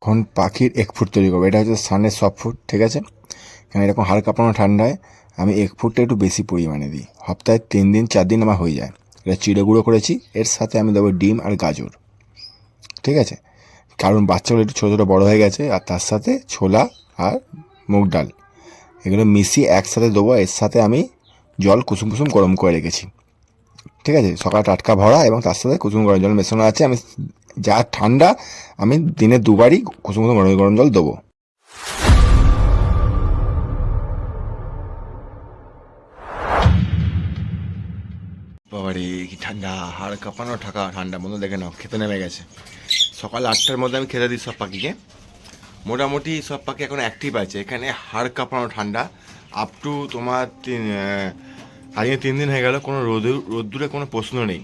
এখন পাখির এক ফুড তৈরি করবো। এটা হচ্ছে সানের সফট ফুড, ঠিক আছে। কারণ এরকম হাড় কাঁপানো ঠান্ডায় আমি এক ফুডটা একটু বেশি পরিমাণে দিই। সপ্তাহে 3 দিন 4 দিন আমার হয়ে যায়। এটা চিড়ে গুঁড়ো করেছি, এর সাথে আমি দেবো ডিম আর গাজর, ঠিক আছে। কারণ বাচ্চাগুলো একটু ছোটো ছোটো বড়ো হয়ে গেছে, আর তার সাথে ছোলা আর মুগ ডাল এগুলো মিশিয়ে একসাথে দেবো। এর সাথে আমি জল কুসুম কুসুম গরম করে রেখেছি, ঠিক আছে। সকালে টাটকা ভরা এবং তার সাথে কুসুম গরম জল মেশানো আছে। আমি যা ঠান্ডা আমি দিনে দুবারই কুসুম কুসুম গরম গরম জল দেবো। বাবারে কি ঠান্ডা, হাড় কাঁপানো ঠান্ডা। বন্ধু দেখে নাও, খেতে নেমে গেছে। সকাল 8টার মধ্যে আমি খেতে দিই সব পাখিকে। মোটামুটি সব পাখি এখন অ্যাক্টিভ আছে। এখানে হাড় কাঁপানো ঠান্ডা আপ টু তোমার আজকে 3 দিন হয়ে গেল, কোনো রোদ্দুরে কোনো প্রশ্ন নেই।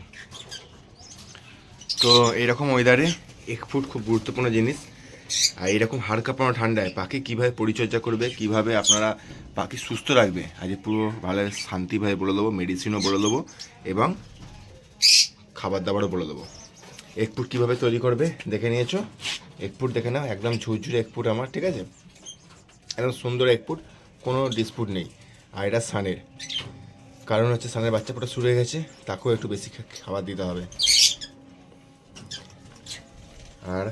তো এইরকম ওয়েদারে এক ফুট খুব গুরুত্বপূর্ণ জিনিস। আর এরকম হাড় কাঁপানো ঠান্ডায় পাখি কীভাবে পরিচর্যা করবে, কীভাবে আপনারা পাখি সুস্থ রাখবে, আজ পুরো ভালো শান্তিভাবে বলে দেবো। মেডিসিনও বলে দেবো এবং খাবার দাবারও বলে দেবো। এক ফুট কীভাবে তৈরি করবে দেখে নিয়েছো। এক ফুট দেখে নাও, একদম ঝুরঝুরে এক ফুট আমার, ঠিক আছে। একদম সুন্দর এক ফুট, কোনো ডিসপুট নেই। আর এটা সানের, কারণ হচ্ছে সানের বাচ্চা পোটা শুরু হয়ে গেছে, তাকেও একটু বেশি খাবার দিতে হবে। আর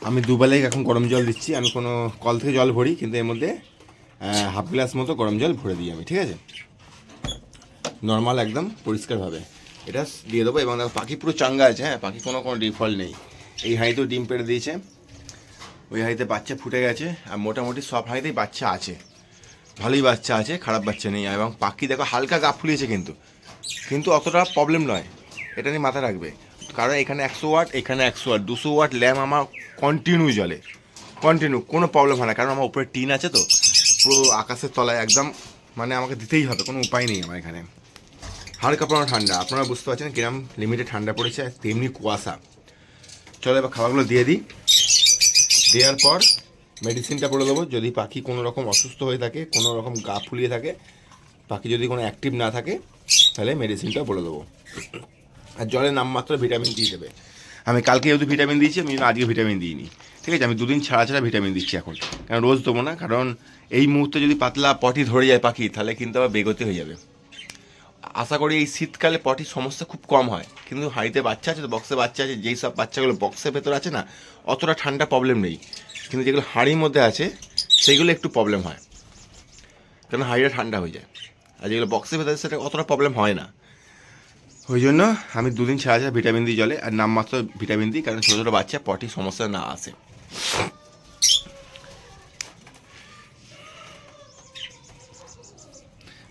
আমি দুবেলাই এখন গরম জল দিচ্ছি। আমি কোনো কল থেকে জল ভরি, কিন্তু এর মধ্যে হাফ গ্লাস মতো গরম জল ভরে দিই আমি, ঠিক আছে। নর্মাল একদম পরিষ্কারভাবে এটা দিয়ে দেবো। এবং দেখো পাখি পুরো চাঙ্গা আছে, হ্যাঁ, পাখি কোনো ডিফল্ট নেই। এই হাঁড়িতেও ডিম পেড়ে দিয়েছে, ওই হাঁড়িতে বাচ্চা ফুটে গেছে, আর মোটামুটি সব হাঁড়িতেই বাচ্চা আছে, ভালোই বাচ্চা আছে, খারাপ বাচ্চা নেই। এবং পাখি দেখো হালকা গা ফুলিয়েছে, কিন্তু অতটা প্রবলেম নয়, এটা নিয়ে মাথায় রাখবে। কারণ এখানে 100 ওয়াট, এখানে 100 ওয়াট, 200 ওয়াট ল্যাম্প আমার কন্টিনিউ জ্বলে, কন্টিনিউ, কোনো প্রবলেম হয় না। কারণ আমার উপরে টিন আছে তো, পুরো আকাশের তলায় একদম, মানে আমাকে দিতেই হবে, কোনো উপায় নেই আমার এখানে। হাড় কাঁপানো ঠান্ডা, আপনারা বুঝতে পারছেন কিরম লিমিটে ঠান্ডা পড়েছে, তেমনি কুয়াশা। চলো এবার খাবারগুলো দিয়ে দিই। দেওয়ার পর মেডিসিনটা বলে দেবো। যদি পাখি কোনো রকম অসুস্থ হয়ে থাকে, কোনো রকম গা ফুলিয়ে থাকে, পাখি যদি কোনো অ্যাক্টিভ না থাকে, তাহলে মেডিসিনটা বলে দেবো। আর জলে নামমাত্র ভিটামিন দিয়ে দেবে। আমি কালকে যেহেতু ভিটামিন দিয়েছি, আমি আজকে ভিটামিন দিইনি, ঠিক আছে। আমি 2 দিন ছাড়া ছাড়া ভিটামিন দিচ্ছি এখন, কারণ রোজ দেবো না। কারণ এই মুহূর্তে যদি পাতলা পটি ধরে যায় পাখি, তাহলে কিন্তু আবার বেগতি হয়ে যাবে। আশা করি এই শীতকালে পটির সমস্যা খুব কম হয়, কিন্তু হাঁড়িতে বাচ্চা আছে তো, বক্সে বাচ্চা আছে, যেই সব বাচ্চাগুলো বক্সের ভেতর আছে না, অতটা ঠান্ডা প্রবলেম নেই। কিন্তু যেগুলো হাঁড়ির মধ্যে আছে সেইগুলো একটু প্রবলেম হয়, কারণ হাঁড়িটা ঠান্ডা হয়ে যায়। আর যেগুলো বক্সের ভেতরে সেটা অতটা প্রবলেম হয় না। ওই জন্য আমি 2 দিন ছাড়া ছাড়া ভিটামিন দিই জলে, আর নামমাত্র ভিটামিন দিই, কারণ ছোটো ছোটো বাচ্চা পটি সমস্যা না আসে।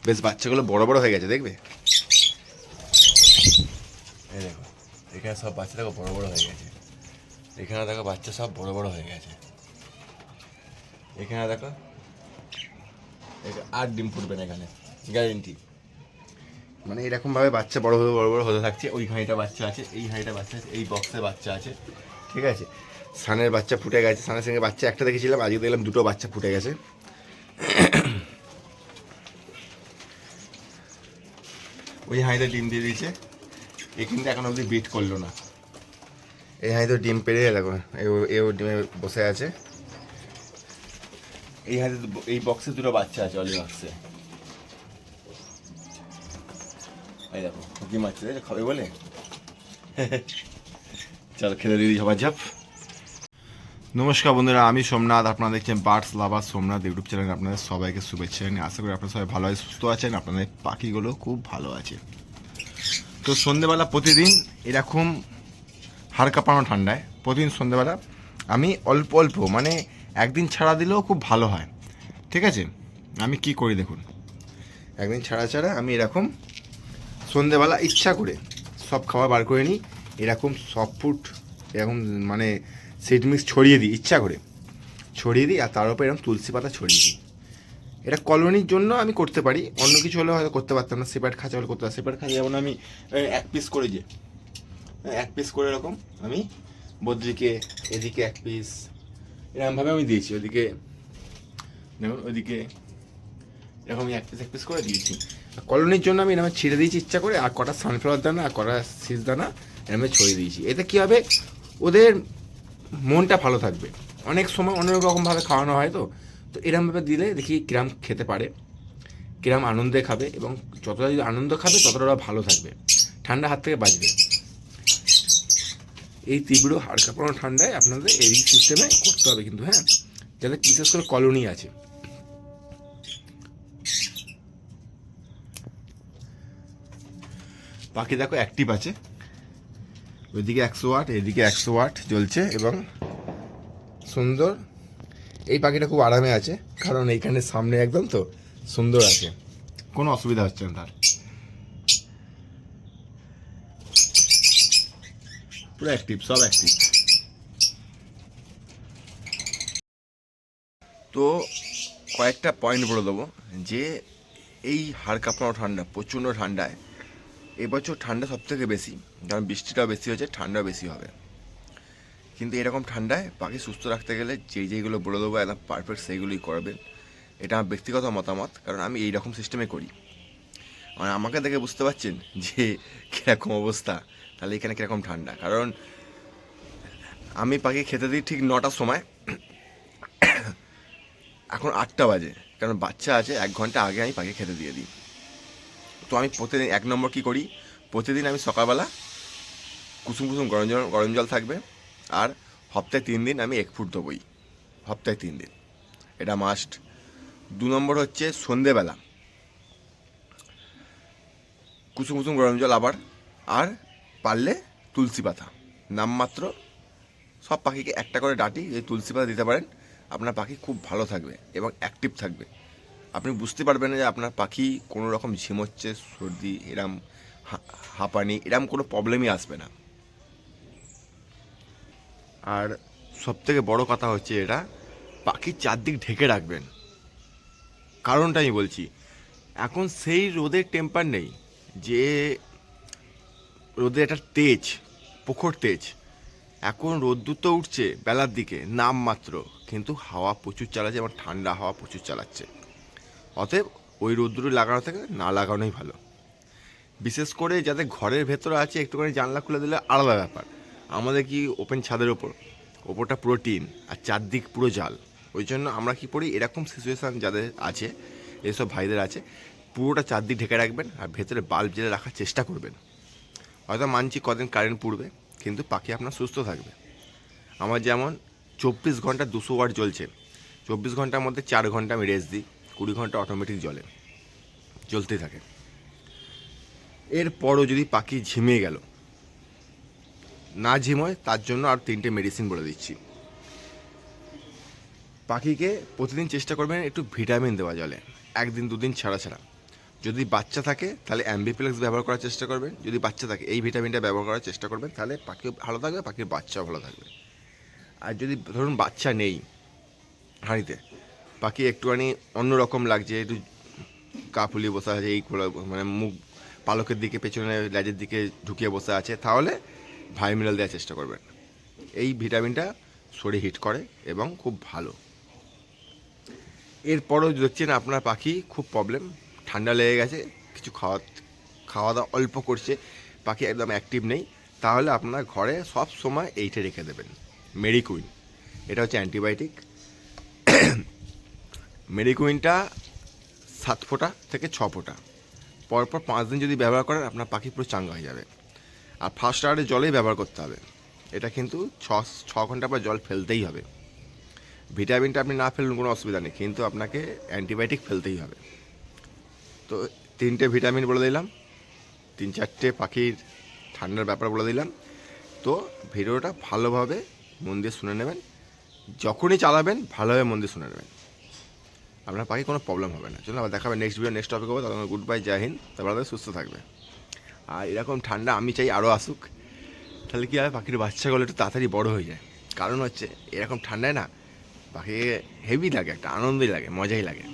বেশ বাচ্চাগুলো বড় বড় হয়ে গেছে, দেখবে। এই দেখো, এখানে সব বাচ্চা দেখো বড় বড় হয়ে গেছে। এখানে দেখো বাচ্চা সব বড় বড় হয়ে গেছে। এখানে দেখো, আর ডিম ফুটবে না এখানে, গ্যারেন্টি। মানে এরকমভাবে বাচ্চা বড় হয়ে বড় বড় হতে থাকছে। ওই হাঁড়িটা বাচ্চা আছে, এই হাঁড়িটা বাচ্চা আছে, এই বক্সে বাচ্চা আছে, ঠিক আছে। সানের বাচ্চা ফুটে গেছে, সানের সঙ্গে বাচ্চা একটা দেখেছিলাম, আজকে দেখলাম 2টো বাচ্চা ফুটে গেছে। ওই হাঁড়িতে ডিম দিয়ে দিয়েছে, এ কিন্তু এখন অবধি বিট করলো না। এই হাঁড়িতে ডিম পেড়ে দেখো, এও ডিমে বসে আছে। এই হাঁড়িতে, এই বক্সে 2টো বাচ্চা আছে, অলি বক্সে। এই দেখো কি মারছে, খাবে বলে। চলো খেতে দিদি সবার ঝাপ। নমস্কার বন্ধুরা, আমি সোমনাথ, আপনারা দেখছেন বার্ডস লাভার সোমনাথ ইউটিউব চ্যানেল। আপনাদের সবাইকে শুভেচ্ছা জানাই। আশা করি আপনারা সবাই ভালো আছে, সুস্থ আছেন, আপনাদের পাখিগুলো খুব ভালো আছে। তো সন্ধ্যেবেলা প্রতিদিন এরকম হাড় কাঁপানো ঠান্ডায় প্রতিদিন সন্ধ্যেবেলা আমি অল্প অল্প, মানে একদিন ছাড়া দিলেও খুব ভালো হয়, ঠিক আছে। আমি কি করি দেখুন, একদিন ছাড়া ছাড়া আমি এরকম সন্ধ্যেবেলা ইচ্ছা করে সব খাবার বার করে নিই। এরকম সফট ফুড, এরকম মানে সিড মিক্স ছড়িয়ে দিই, ইচ্ছা করে ছড়িয়ে দিই। আর তার উপরে এরকম তুলসী পাতা ছড়িয়ে দিই। এটা কলোনির জন্য আমি করতে পারি, অন্য কিছু হলে হয়তো করতে পারতাম না। সেপারেট খাঁচা হলে করতে পারতাম। সেপারেট খাঁচা যেমন আমি 1 পিস করে, যে 1 পিস করে এরকম আমি বদ্রিকে, এদিকে 1 পিস, এরকমভাবে আমি দিয়েছি। ওদিকে দেখুন, ওইদিকে এরকম 1 পিস 1 পিস করে দিয়েছি। কলোনির জন্য আমি এরকম ছিঁড়ে দিয়েছি ইচ্ছা করে। আর কটা সানফ্লাওয়ার দানা আর কটা সিজ দানা এরকম ছড়িয়ে দিয়েছি। এতে কী হবে, ওদের মনটা ভালো থাকবে। অনেক সময় অনেক রকমভাবে খাওয়ানো হয়, তো তো এরমভাবে দিলে দেখি কিরাম খেতে পারে, কিরাম আনন্দে খাবে, এবং যতটা যদি আনন্দ খাবে ততটা ওরা ভালো থাকবে, ঠান্ডা হাত থেকে বাঁচবে। এই তীব্র হাড় কাঁপানো ঠান্ডায় আপনাদের এই সিস্টেমে করতে হবে কিন্তু, হ্যাঁ, যাদের বিশেষ করে কলোনি আছে। পাখি দেখো অ্যাক্টিভ আছে, ওইদিকে 100 ওয়াট, এদিকে 100 ওয়াট জ্বলছে, এবং সুন্দর। এই পাখিটা খুব আরামে আছে, কারণ এইখানে সামনে একদম তো সুন্দর আছে, কোনো অসুবিধা হচ্ছে না তার, পুরো অ্যাক্টিভ, সব অ্যাক্টিভ। তো কয়েকটা পয়েন্ট বলে দেবো যে এই হাড় কাঁপানো ঠান্ডা, প্রচণ্ড ঠান্ডায় এবছর ঠান্ডা সব থেকে বেশি, কারণ বৃষ্টিটাও বেশি হয়েছে, ঠান্ডাও বেশি হবে। কিন্তু এরকম ঠান্ডায় পাখি সুস্থ রাখতে গেলে যেইগুলো বলে দেবো একদম পারফেক্ট সেইগুলোই করবেন। এটা আমার ব্যক্তিগত মতামত, কারণ আমি এই রকম সিস্টেমে করি। মানে আমাকে দেখে বুঝতে পারছেন যে কীরকম অবস্থা, তাহলে এখানে কীরকম ঠান্ডা। কারণ আমি পাখি খেতে দিই ঠিক 9টার সময়, এখন 8টা বাজে, কারণ বাচ্চা আছে, 1 ঘন্টা আগে আমি পাখি খেতে দিয়ে দিই। তো আমি প্রতিদিন 1 নম্বর কী করি, প্রতিদিন আমি সকালবেলা কুসুম কুসুম গরম জল থাকবে, আর সপ্তাহে 3 দিন আমি 1 ফুট দেবই, সপ্তাহে 3 দিন, এটা মাস্ট। 2 নম্বর হচ্ছে সন্ধেবেলা কুসুম কুসুম গরম জল আবার, আর পারলে তুলসী পাতা নামমাত্র, সব পাখিকে একটা করে ডাঁটি এই তুলসী পাতা দিতে পারেন, আপনার পাখি খুব ভালো থাকবে এবং অ্যাক্টিভ থাকবে। আপনি বুঝতে পারবেন না যে আপনার পাখি কোনো রকম ঝিমোচ্ছে, সর্দি, এরম হাঁপানি, এরম কোনো প্রবলেমই আসবে না। আর সবথেকে বড় কথা হচ্ছে এটা, পাখির চারদিক ঢেকে রাখবেন। কারণটা আমি বলছি, এখন সেই রোদের টেম্পার নেই যে রোদের একটা তেজ, প্রখর তেজ। এখন রোদ্দুর তো উঠছে বেলার দিকে নামমাত্র, কিন্তু হাওয়া প্রচুর চালাচ্ছে এবং ঠান্ডা হাওয়া প্রচুর চালাচ্ছে। অতএব ওই রোদ্দুরে লাগানো থেকে না লাগানোই ভালো। বিশেষ করে যাদের ঘরের ভেতরে আছে একটুখানি জানলা খুলে দিলে আলাদা ব্যাপার। আমাদের কি ওপেন ছাদের ওপরটা পুরো টিন আর চারদিক পুরো জাল, ওই জন্য আমরা কী করি, এরকম সিচুয়েশান যাদের আছে, এসব ভাইদের আছে, পুরোটা চারদিক ঢেকে রাখবেন আর ভেতরে বাল্ব জ্বেলে রাখার চেষ্টা করবেন। হয়তো মানছি কদিন কারেন্ট পুড়বে, কিন্তু পাখি আপনার সুস্থ থাকবে। আমার যেমন 24 ঘন্টা 200 ওয়াট জ্বলছে, 24 ঘন্টার মধ্যে 4 ঘন্টা আমি রেস্ট দিই, 20 ঘন্টা অটোমেটিক জ্বলতেই থাকে। এরপরও যদি পাখি ঝিমিয়ে গেল, না ঝিমোয়, তার জন্য আর 3টে মেডিসিন বলে দিচ্ছি। পাখিকে প্রতিদিন চেষ্টা করবেন একটু ভিটামিন দেওয়া জলে, 1 দিন 2 দিন ছাড়া ছাড়া। যদি বাচ্চা থাকে তাহলে অ্যাম্বিপ্লেক্স ব্যবহার করার চেষ্টা করবেন, যদি বাচ্চা থাকে এই ভিটামিনটা ব্যবহার করার চেষ্টা করবেন, তাহলে পাখিও ভালো থাকবে, পাখির বাচ্চাও ভালো থাকবে। আর যদি ধরুন বাচ্চা নেই হাঁড়িতে, পাখি একটুখানি অন্যরকম লাগছে, একটু গা ফুলিয়ে বসে আছে, এই মানে মুখ পালকের দিকে, পেছনে লেজের দিকে ঢুকিয়ে বসে আছে, তাহলে ভাইমিনাল দেওয়ার চেষ্টা করবেন। এই ভিটামিনটা শরীর হিট করে এবং খুব ভালো। এরপরও দেখছেন আপনার পাখি খুব প্রবলেম, ঠান্ডা লেগে গেছে, কিছু খাওয়া দাওয়া অল্প করছে, পাখি একদম অ্যাক্টিভ নেই, তাহলে আপনার ঘরে সব সময় এইটা রেখে দেবেন, মেডিকুইন। এটা হচ্ছে অ্যান্টিবায়োটিক। মেডিকুইনটা 7 ফোঁটা থেকে 6 ফোঁটা পরপর 5 দিন যদি ব্যবহার করেন, আপনার পাখি পুরো চাঙ্গা হয়ে যাবে। আর ফার্স্ট আওয়ারে জলেই ব্যবহার করতে হবে, এটা কিন্তু 6 ঘন্টা পর জল ফেলতেই হবে। ভিটামিনটা আপনি না ফেলুন কোনো অসুবিধা নেই, কিন্তু আপনাকে অ্যান্টিবায়োটিক ফেলতেই হবে। তো 3টে ভিটামিন বলে দিলাম, 3-4টে পাখির ঠান্ডার ব্যাপার বলে দিলাম। তো ভিডিওটা ভালোভাবে মন দিয়ে শুনে নেবেন, যখনই চালাবেন ভালোভাবে মন দিয়ে শুনে নেবেন, আপনার পাখি কোনো প্রবলেম হবে না। চলুন আবার দেখাবে নেক্সট ভিডিও, নেক্সট টপিক হবে। তখন গুড বাই, জয় হিন্দ, তারপরে সুস্থ থাকবে। আর এরকম ঠান্ডা আমি চাই আরও আসুক, তাহলে কী হবে, পাখির বাচ্চাগুলো একটু তাড়াতাড়ি বড় হয়ে যায়। কারণ হচ্ছে এরকম ঠান্ডায় না পাখিকে হেভি লাগে, একটা আনন্দই লাগে, মজাই লাগে।